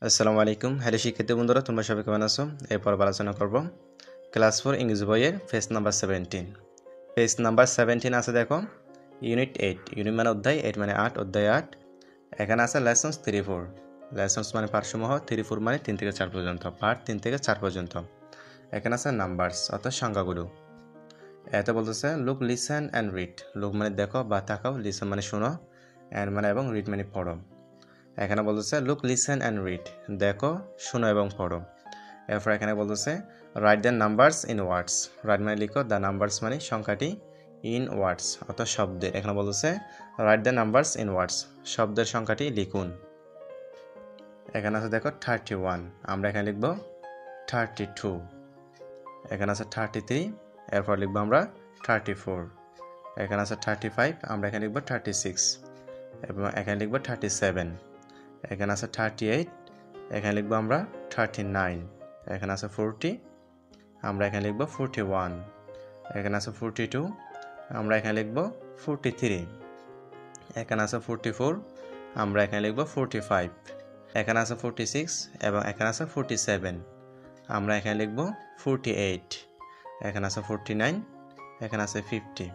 আসসালামু আলাইকুম। হ্যালো শিক্ষার্থী বন্ধুরা, তোমরা সবাই কেমন আছো? এরপর আলোচনা করব ক্লাস 4 ইংরেজি বইয়ের পেজ নাম্বার 17। পেজ নাম্বার 17 আছে দেখো, ইউনিট 8। ইউনিট মানে অধ্যায়, 8 মানে 8, অধ্যায় 8। এখানে আছে লেসন্স 3-4। লেসন্স মানে পাঠসমূহ, 3-4 মানে 3 থেকে 4 পর্যন্ত, পাঠ 3 থেকে 4 পর্যন্ত। এখানে আছে নাম্বারস অর্থাৎ সংখ্যাগুলো। এতে বলতেছে look, listen and read. Look মানে দেখো বা তাকাও, লিসেন মানে শোনো, অ্যান্ড মানে এবং রিড মানে পড়ো। এখানে বলতেছে লুক, লিসেন অ্যান্ড রিড, দেখো, শোনো এবং পড়ো। এরপর এখানে বলতেছে write the numbers in words. Right মানে লিখো, দ্য নাম্বারস মানে সংখ্যাটি, ইন ওয়ার্ডস অর্থাৎ শব্দে। এখানে বলতেছে write the numbers in words, শব্দের সংখ্যাটি লিখুন। এখানে আছে দেখো 31, আমরা এখানে লিখব 32। এখানে আছে 33, এরপর লিখবো আমরা 34। এখানে আছে 35, আমরা এখানে লিখবো 36 এবং এখানে লিখবো 37। এখানে আছে 38, এখানে লিখবো আমরা 39। এখানে আছে 40, আমরা এখানে লিখবো 41। এখানে আছে 42, আমরা এখানে লিখবো 43। এখানে আছে 44, আমরা এখানে লিখবো 45। এখানে আছে 46 এবং এখানে আছে 47, আমরা এখানে লিখবো 48। এখানে আছে 49, এখানে আছে 50।